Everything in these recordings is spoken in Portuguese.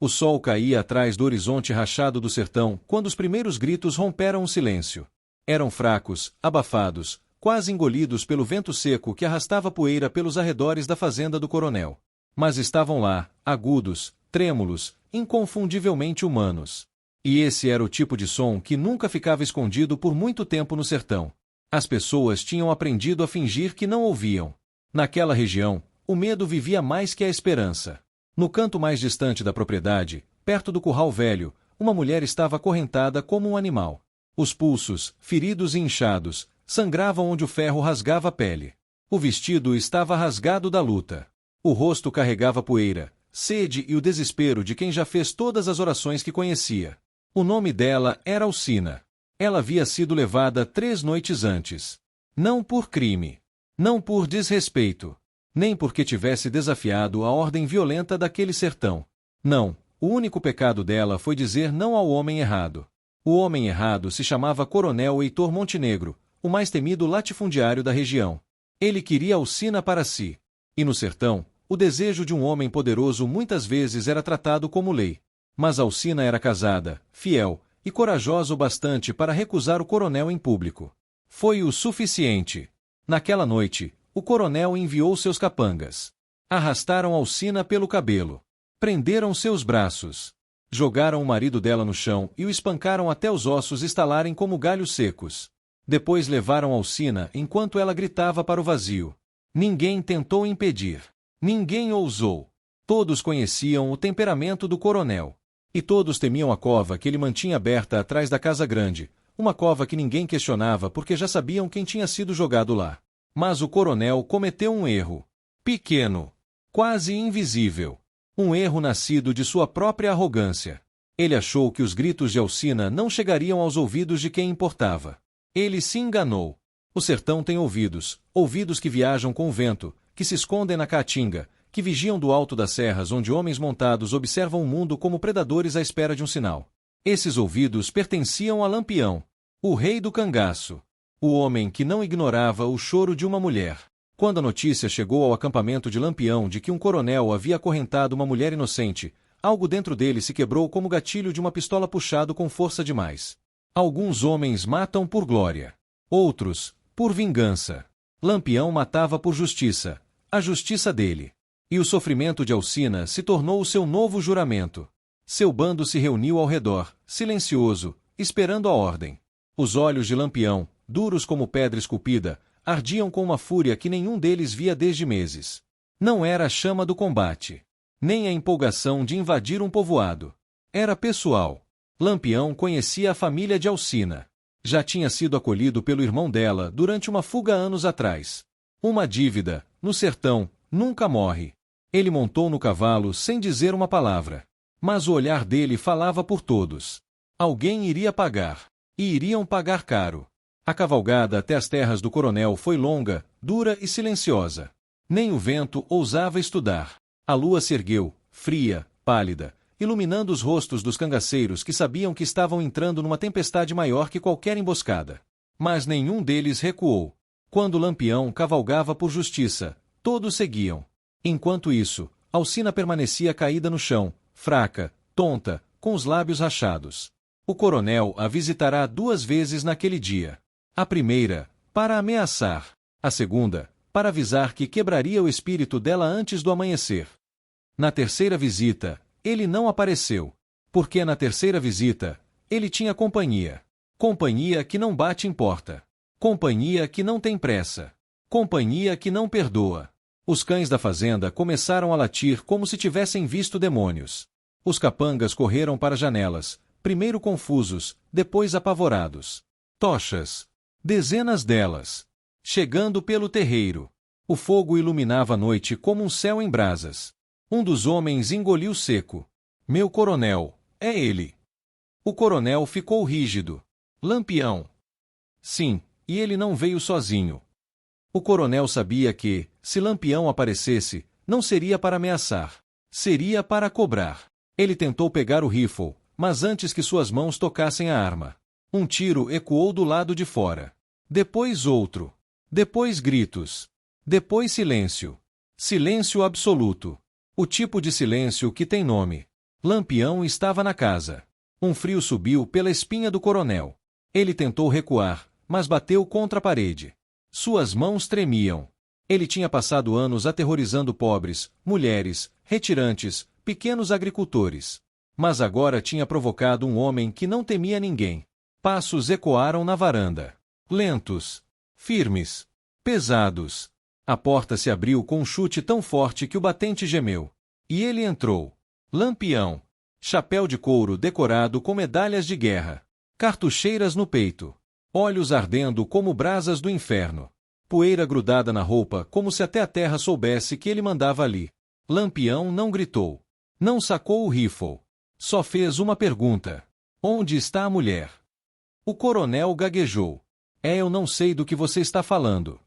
O sol caía atrás do horizonte rachado do sertão quando os primeiros gritos romperam o silêncio. Eram fracos, abafados, quase engolidos pelo vento seco que arrastava poeira pelos arredores da fazenda do coronel. Mas estavam lá, agudos, trêmulos, inconfundivelmente humanos. E esse era o tipo de som que nunca ficava escondido por muito tempo no sertão. As pessoas tinham aprendido a fingir que não ouviam. Naquela região, o medo vivia mais que a esperança. No canto mais distante da propriedade, perto do curral velho, uma mulher estava acorrentada como um animal. Os pulsos, feridos e inchados, sangravam onde o ferro rasgava a pele. O vestido estava rasgado da luta. O rosto carregava poeira, sede e o desespero de quem já fez todas as orações que conhecia. O nome dela era Alcina. Ela havia sido levada 3 noites antes. Não por crime. Não por desrespeito. Nem porque tivesse desafiado a ordem violenta daquele sertão. Não, o único pecado dela foi dizer não ao homem errado. O homem errado se chamava Coronel Heitor Montenegro, o mais temido latifundiário da região. Ele queria Alcina para si. E no sertão, o desejo de um homem poderoso muitas vezes era tratado como lei. Mas Alcina era casada, fiel e corajosa o bastante para recusar o coronel em público. Foi o suficiente. Naquela noite, o coronel enviou seus capangas. Arrastaram Alcina pelo cabelo. Prenderam seus braços. Jogaram o marido dela no chão e o espancaram até os ossos estalarem como galhos secos. Depois levaram Alcina enquanto ela gritava para o vazio. Ninguém tentou impedir. Ninguém ousou. Todos conheciam o temperamento do coronel. E todos temiam a cova que ele mantinha aberta atrás da casa grande, uma cova que ninguém questionava porque já sabiam quem tinha sido jogado lá. Mas o coronel cometeu um erro. Pequeno. Quase invisível. Um erro nascido de sua própria arrogância. Ele achou que os gritos de Alcina não chegariam aos ouvidos de quem importava. Ele se enganou. O sertão tem ouvidos, ouvidos que viajam com o vento, que se escondem na caatinga, que vigiam do alto das serras onde homens montados observam o mundo como predadores à espera de um sinal. Esses ouvidos pertenciam a Lampião, o rei do cangaço, o homem que não ignorava o choro de uma mulher. Quando a notícia chegou ao acampamento de Lampião de que um coronel havia acorrentado uma mulher inocente, algo dentro dele se quebrou como o gatilho de uma pistola puxado com força demais. Alguns homens matam por glória. Outros, por vingança. Lampião matava por justiça, a justiça dele. E o sofrimento de Alcina se tornou o seu novo juramento. Seu bando se reuniu ao redor, silencioso, esperando a ordem. Os olhos de Lampião, duros como pedra esculpida, ardiam com uma fúria que nenhum deles via desde meses. Não era a chama do combate, nem a empolgação de invadir um povoado. Era pessoal. Lampião conhecia a família de Alcina. Já tinha sido acolhido pelo irmão dela durante uma fuga anos atrás. Uma dívida, no sertão, nunca morre. Ele montou no cavalo sem dizer uma palavra. Mas o olhar dele falava por todos. Alguém iria pagar. E iriam pagar caro. A cavalgada até as terras do coronel foi longa, dura e silenciosa. Nem o vento ousava estudar. A lua se ergueu, fria, pálida, iluminando os rostos dos cangaceiros que sabiam que estavam entrando numa tempestade maior que qualquer emboscada. Mas nenhum deles recuou. Quando Lampião cavalgava por justiça, todos seguiam. Enquanto isso, Alcina permanecia caída no chão, fraca, tonta, com os lábios rachados. O coronel a visitará 2 vezes naquele dia. A primeira, para ameaçar. A segunda, para avisar que quebraria o espírito dela antes do amanhecer. Na terceira visita, ele não apareceu. Porque na terceira visita, ele tinha companhia. Companhia que não bate em porta. Companhia que não tem pressa. Companhia que não perdoa. Os cães da fazenda começaram a latir como se tivessem visto demônios. Os capangas correram para as janelas, primeiro confusos, depois apavorados. Tochas. Dezenas delas. Chegando pelo terreiro. O fogo iluminava a noite como um céu em brasas. Um dos homens engoliu seco. Meu coronel, é ele. O coronel ficou rígido. Lampião. Sim, e ele não veio sozinho. O coronel sabia que, se Lampião aparecesse, não seria para ameaçar. Seria para cobrar. Ele tentou pegar o rifle, mas antes que suas mãos tocassem a arma. Um tiro ecoou do lado de fora. Depois outro. Depois gritos. Depois silêncio. Silêncio absoluto. O tipo de silêncio que tem nome. Lampião estava na casa. Um frio subiu pela espinha do coronel. Ele tentou recuar, mas bateu contra a parede. Suas mãos tremiam. Ele tinha passado anos aterrorizando pobres, mulheres, retirantes, pequenos agricultores. Mas agora tinha provocado um homem que não temia ninguém. Passos ecoaram na varanda. Lentos. Firmes. Pesados. A porta se abriu com um chute tão forte que o batente gemeu. E ele entrou. Lampião. Chapéu de couro decorado com medalhas de guerra. Cartucheiras no peito. Olhos ardendo como brasas do inferno. Poeira grudada na roupa como se até a terra soubesse que ele mandava ali. Lampião não gritou. Não sacou o rifle. Só fez uma pergunta. Onde está a mulher? O coronel gaguejou. Eu não sei do que você está falando.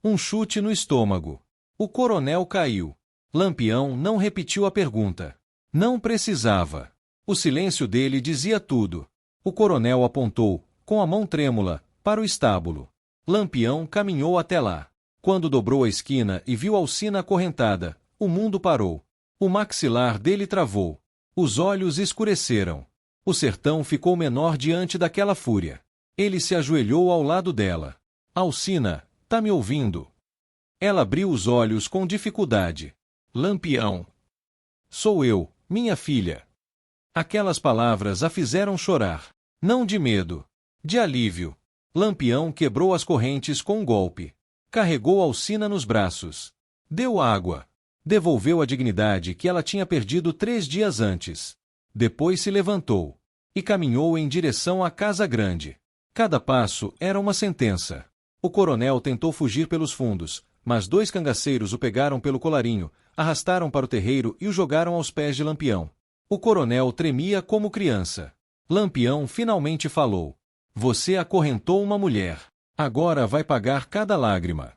Um chute no estômago. O coronel caiu. Lampião não repetiu a pergunta. Não precisava. O silêncio dele dizia tudo. O coronel apontou, com a mão trêmula, para o estábulo. Lampião caminhou até lá. Quando dobrou a esquina e viu Alcina acorrentada, o mundo parou. O maxilar dele travou. Os olhos escureceram. O sertão ficou menor diante daquela fúria. Ele se ajoelhou ao lado dela. Alcina, tá me ouvindo? Ela abriu os olhos com dificuldade. Lampião. Sou eu, minha filha. Aquelas palavras a fizeram chorar. Não de medo. De alívio. Lampião quebrou as correntes com um golpe. Carregou Alcina nos braços. Deu água. Devolveu a dignidade que ela tinha perdido 3 dias antes. Depois se levantou. E caminhou em direção à casa grande. Cada passo era uma sentença. O coronel tentou fugir pelos fundos, mas 2 cangaceiros o pegaram pelo colarinho, arrastaram para o terreiro e o jogaram aos pés de Lampião. O coronel tremia como criança. Lampião finalmente falou. Você acorrentou uma mulher. Agora vai pagar cada lágrima.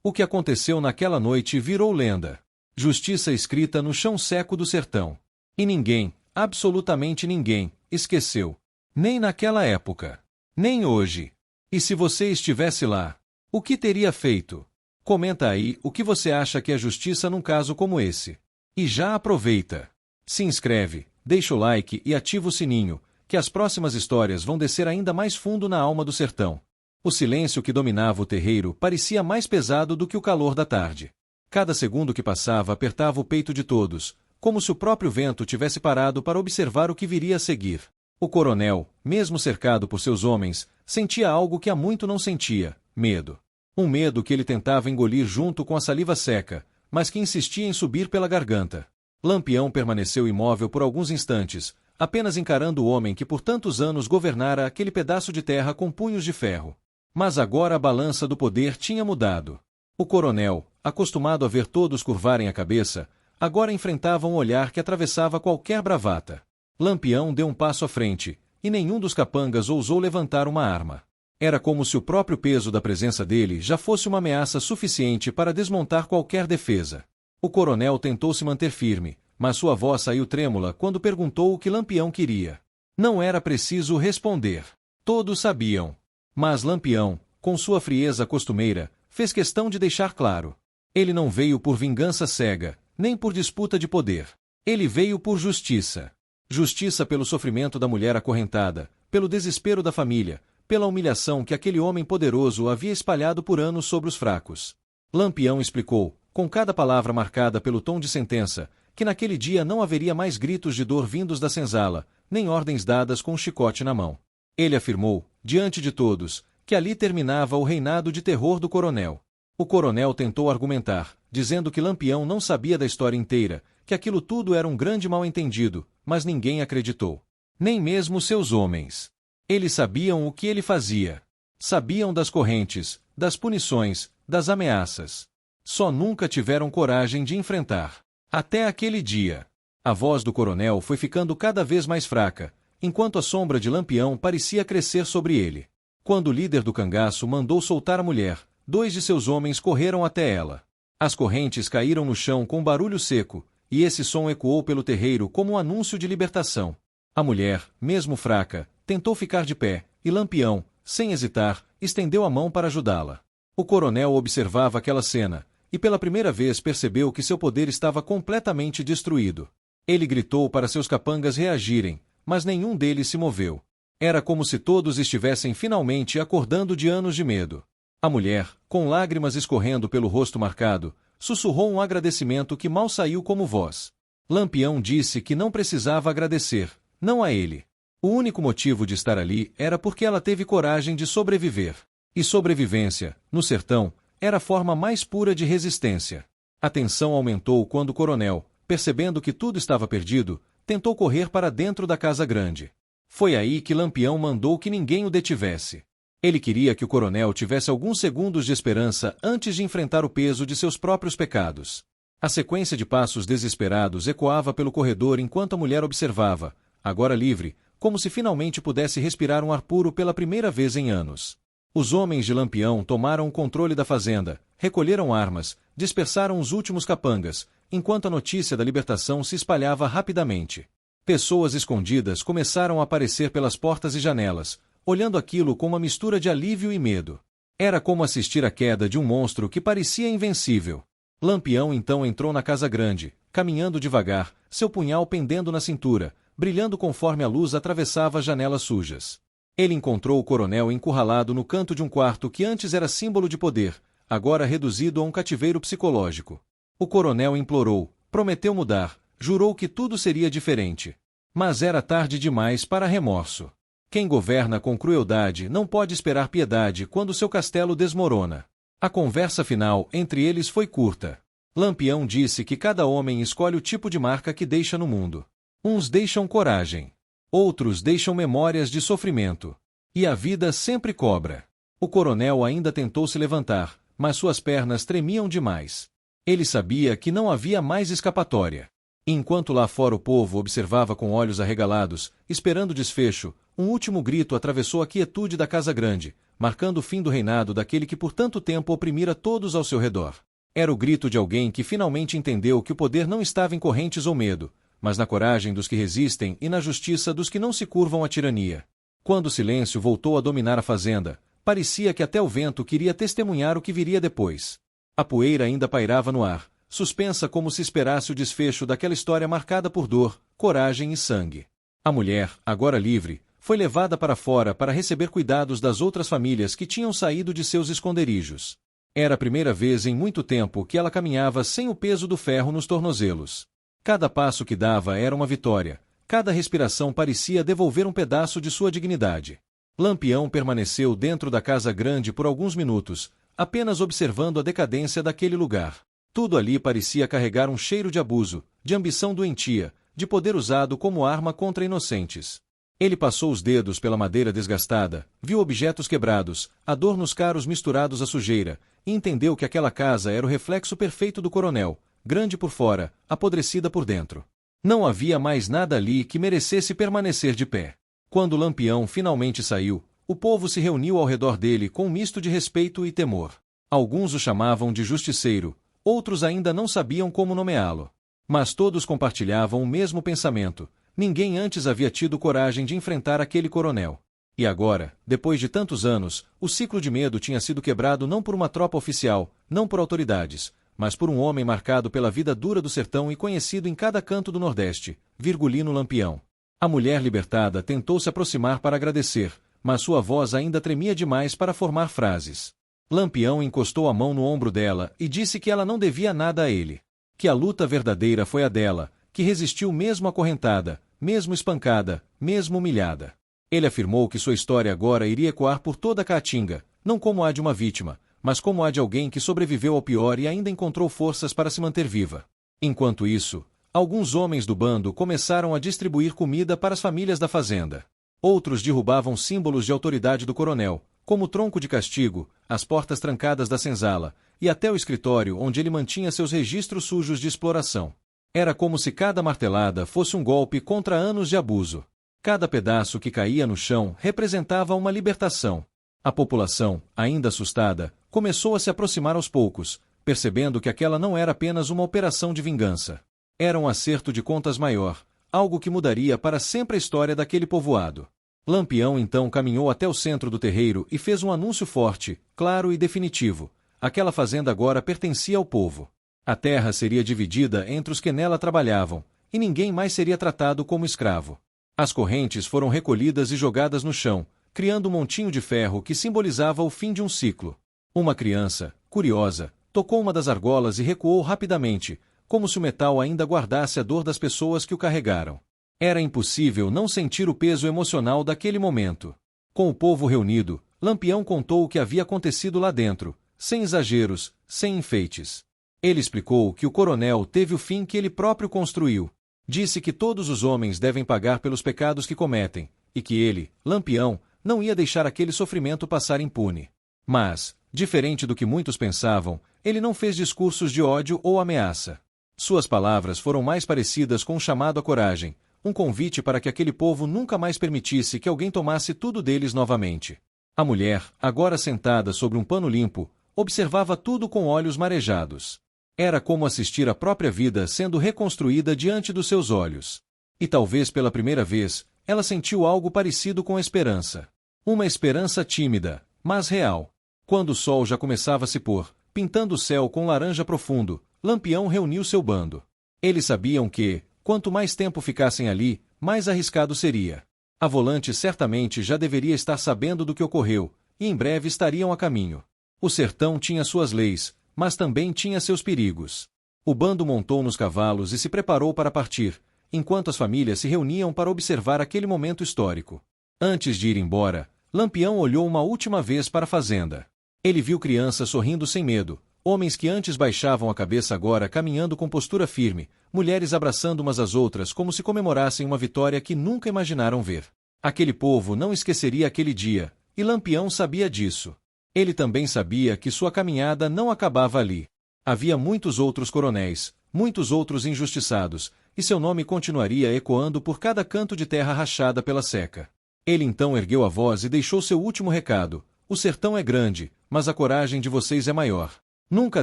O que aconteceu naquela noite virou lenda. Justiça escrita no chão seco do sertão. E ninguém, absolutamente ninguém, esqueceu. Nem naquela época. Nem hoje. E se você estivesse lá, o que teria feito? Comenta aí o que você acha que é justiça num caso como esse. E já aproveita. Se inscreve, deixa o like e ativa o sininho, que as próximas histórias vão descer ainda mais fundo na alma do sertão. O silêncio que dominava o terreiro parecia mais pesado do que o calor da tarde. Cada segundo que passava apertava o peito de todos, como se o próprio vento tivesse parado para observar o que viria a seguir. O coronel, mesmo cercado por seus homens, sentia algo que há muito não sentia: medo. Um medo que ele tentava engolir junto com a saliva seca, mas que insistia em subir pela garganta. Lampião permaneceu imóvel por alguns instantes, apenas encarando o homem que por tantos anos governara aquele pedaço de terra com punhos de ferro. Mas agora a balança do poder tinha mudado. O coronel, acostumado a ver todos curvarem a cabeça, agora enfrentava um olhar que atravessava qualquer bravata. Lampião deu um passo à frente, e nenhum dos capangas ousou levantar uma arma. Era como se o próprio peso da presença dele já fosse uma ameaça suficiente para desmontar qualquer defesa. O coronel tentou se manter firme, mas sua voz saiu trêmula quando perguntou o que Lampião queria. Não era preciso responder. Todos sabiam. Mas Lampião, com sua frieza costumeira, fez questão de deixar claro. Ele não veio por vingança cega, nem por disputa de poder. Ele veio por justiça. Justiça pelo sofrimento da mulher acorrentada, pelo desespero da família, pela humilhação que aquele homem poderoso havia espalhado por anos sobre os fracos. Lampião explicou, com cada palavra marcada pelo tom de sentença, que naquele dia não haveria mais gritos de dor vindos da senzala, nem ordens dadas com um chicote na mão. Ele afirmou, diante de todos, que ali terminava o reinado de terror do coronel. O coronel tentou argumentar, dizendo que Lampião não sabia da história inteira, que aquilo tudo era um grande mal-entendido, mas ninguém acreditou. Nem mesmo seus homens. Eles sabiam o que ele fazia. Sabiam das correntes, das punições, das ameaças. Só nunca tiveram coragem de enfrentar. Até aquele dia. A voz do coronel foi ficando cada vez mais fraca, enquanto a sombra de Lampião parecia crescer sobre ele. Quando o líder do cangaço mandou soltar a mulher, 2 de seus homens correram até ela. As correntes caíram no chão com um barulho seco, e esse som ecoou pelo terreiro como um anúncio de libertação. A mulher, mesmo fraca, tentou ficar de pé, e Lampião, sem hesitar, estendeu a mão para ajudá-la. O coronel observava aquela cena, e pela primeira vez percebeu que seu poder estava completamente destruído. Ele gritou para seus capangas reagirem, mas nenhum deles se moveu. Era como se todos estivessem finalmente acordando de anos de medo. A mulher, com lágrimas escorrendo pelo rosto marcado, sussurrou um agradecimento que mal saiu como voz. Lampião disse que não precisava agradecer, não a ele. O único motivo de estar ali era porque ela teve coragem de sobreviver. E sobrevivência, no sertão, era a forma mais pura de resistência. A tensão aumentou quando o coronel, percebendo que tudo estava perdido, tentou correr para dentro da casa grande. Foi aí que Lampião mandou que ninguém o detivesse. Ele queria que o coronel tivesse alguns segundos de esperança antes de enfrentar o peso de seus próprios pecados. A sequência de passos desesperados ecoava pelo corredor enquanto a mulher observava, agora livre, como se finalmente pudesse respirar um ar puro pela primeira vez em anos. Os homens de Lampião tomaram o controle da fazenda, recolheram armas, dispersaram os últimos capangas, enquanto a notícia da libertação se espalhava rapidamente. Pessoas escondidas começaram a aparecer pelas portas e janelas, olhando aquilo com uma mistura de alívio e medo. Era como assistir à queda de um monstro que parecia invencível. Lampião então entrou na casa grande, caminhando devagar, seu punhal pendendo na cintura, brilhando conforme a luz atravessava as janelas sujas. Ele encontrou o coronel encurralado no canto de um quarto que antes era símbolo de poder, agora reduzido a um cativeiro psicológico. O coronel implorou, prometeu mudar, jurou que tudo seria diferente. Mas era tarde demais para remorso. Quem governa com crueldade não pode esperar piedade quando seu castelo desmorona. A conversa final entre eles foi curta. Lampião disse que cada homem escolhe o tipo de marca que deixa no mundo. Uns deixam coragem. Outros deixam memórias de sofrimento. E a vida sempre cobra. O coronel ainda tentou se levantar, mas suas pernas tremiam demais. Ele sabia que não havia mais escapatória. Enquanto lá fora o povo observava com olhos arregalados, esperando o desfecho, um último grito atravessou a quietude da casa grande, marcando o fim do reinado daquele que por tanto tempo oprimira todos ao seu redor. Era o grito de alguém que finalmente entendeu que o poder não estava em correntes ou medo, mas na coragem dos que resistem e na justiça dos que não se curvam à tirania. Quando o silêncio voltou a dominar a fazenda, parecia que até o vento queria testemunhar o que viria depois. A poeira ainda pairava no ar, suspensa como se esperasse o desfecho daquela história marcada por dor, coragem e sangue. A mulher, agora livre, foi levada para fora para receber cuidados das outras famílias que tinham saído de seus esconderijos. Era a primeira vez em muito tempo que ela caminhava sem o peso do ferro nos tornozelos. Cada passo que dava era uma vitória, cada respiração parecia devolver um pedaço de sua dignidade. Lampião permaneceu dentro da casa grande por alguns minutos, apenas observando a decadência daquele lugar. Tudo ali parecia carregar um cheiro de abuso, de ambição doentia, de poder usado como arma contra inocentes. Ele passou os dedos pela madeira desgastada, viu objetos quebrados, adornos caros misturados à sujeira, e entendeu que aquela casa era o reflexo perfeito do coronel, grande por fora, apodrecida por dentro. Não havia mais nada ali que merecesse permanecer de pé. Quando Lampião finalmente saiu, o povo se reuniu ao redor dele com um misto de respeito e temor. Alguns o chamavam de justiceiro, outros ainda não sabiam como nomeá-lo. Mas todos compartilhavam o mesmo pensamento. Ninguém antes havia tido coragem de enfrentar aquele coronel. E agora, depois de tantos anos, o ciclo de medo tinha sido quebrado não por uma tropa oficial, não por autoridades, mas por um homem marcado pela vida dura do sertão e conhecido em cada canto do Nordeste, Virgulino Lampião. A mulher libertada tentou se aproximar para agradecer, mas sua voz ainda tremia demais para formar frases. Lampião encostou a mão no ombro dela e disse que ela não devia nada a ele. Que a luta verdadeira foi a dela, que resistiu mesmo acorrentada, mesmo espancada, mesmo humilhada. Ele afirmou que sua história agora iria ecoar por toda a Caatinga, não como a de uma vítima, mas como a de alguém que sobreviveu ao pior e ainda encontrou forças para se manter viva. Enquanto isso, alguns homens do bando começaram a distribuir comida para as famílias da fazenda. Outros derrubavam símbolos de autoridade do coronel, como o tronco de castigo, as portas trancadas da senzala, e até o escritório onde ele mantinha seus registros sujos de exploração. Era como se cada martelada fosse um golpe contra anos de abuso. Cada pedaço que caía no chão representava uma libertação. A população, ainda assustada, começou a se aproximar aos poucos, percebendo que aquela não era apenas uma operação de vingança. Era um acerto de contas maior, algo que mudaria para sempre a história daquele povoado. Lampião então caminhou até o centro do terreiro e fez um anúncio forte, claro e definitivo. Aquela fazenda agora pertencia ao povo. A terra seria dividida entre os que nela trabalhavam, e ninguém mais seria tratado como escravo. As correntes foram recolhidas e jogadas no chão, criando um montinho de ferro que simbolizava o fim de um ciclo. Uma criança, curiosa, tocou uma das argolas e recuou rapidamente, como se o metal ainda guardasse a dor das pessoas que o carregaram. Era impossível não sentir o peso emocional daquele momento. Com o povo reunido, Lampião contou o que havia acontecido lá dentro, sem exageros, sem enfeites. Ele explicou que o coronel teve o fim que ele próprio construiu. Disse que todos os homens devem pagar pelos pecados que cometem, e que ele, Lampião, não ia deixar aquele sofrimento passar impune. Mas, diferente do que muitos pensavam, ele não fez discursos de ódio ou ameaça. Suas palavras foram mais parecidas com um chamado à coragem, um convite para que aquele povo nunca mais permitisse que alguém tomasse tudo deles novamente. A mulher, agora sentada sobre um pano limpo, observava tudo com olhos marejados. Era como assistir a própria vida sendo reconstruída diante dos seus olhos. E talvez pela primeira vez, ela sentiu algo parecido com esperança. Uma esperança tímida, mas real. Quando o sol já começava a se pôr, pintando o céu com laranja profundo, Lampião reuniu seu bando. Eles sabiam que, quanto mais tempo ficassem ali, mais arriscado seria. A Volante certamente já deveria estar sabendo do que ocorreu, e em breve estariam a caminho. O sertão tinha suas leis, mas também tinha seus perigos. O bando montou nos cavalos e se preparou para partir, enquanto as famílias se reuniam para observar aquele momento histórico. Antes de ir embora, Lampião olhou uma última vez para a fazenda. Ele viu crianças sorrindo sem medo, homens que antes baixavam a cabeça agora caminhando com postura firme, mulheres abraçando umas às outras como se comemorassem uma vitória que nunca imaginaram ver. Aquele povo não esqueceria aquele dia, e Lampião sabia disso. Ele também sabia que sua caminhada não acabava ali. Havia muitos outros coronéis, muitos outros injustiçados, e seu nome continuaria ecoando por cada canto de terra rachada pela seca. Ele então ergueu a voz e deixou seu último recado: o sertão é grande, mas a coragem de vocês é maior. Nunca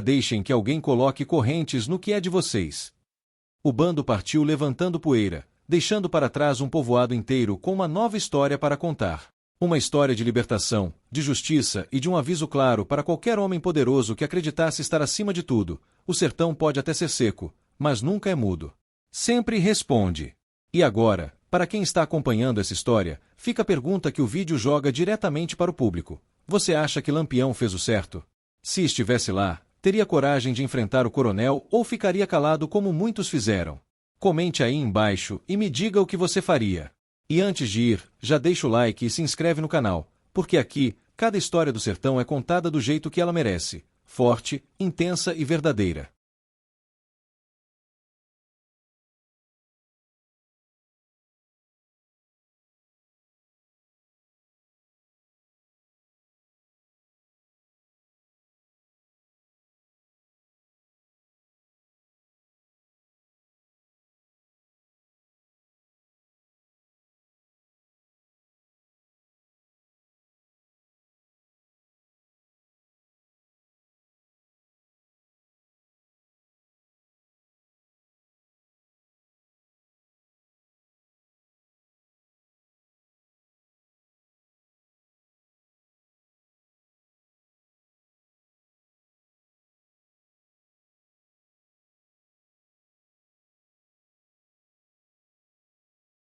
deixem que alguém coloque correntes no que é de vocês. O bando partiu levantando poeira, deixando para trás um povoado inteiro com uma nova história para contar. Uma história de libertação, de justiça e de um aviso claro para qualquer homem poderoso que acreditasse estar acima de tudo: o sertão pode até ser seco, mas nunca é mudo. Sempre responde. E agora, para quem está acompanhando essa história, fica a pergunta que o vídeo joga diretamente para o público: você acha que Lampião fez o certo? Se estivesse lá, teria coragem de enfrentar o coronel ou ficaria calado como muitos fizeram? Comente aí embaixo e me diga o que você faria. E antes de ir, já deixa o like e se inscreve no canal, porque aqui, cada história do sertão é contada do jeito que ela merece: forte, intensa e verdadeira.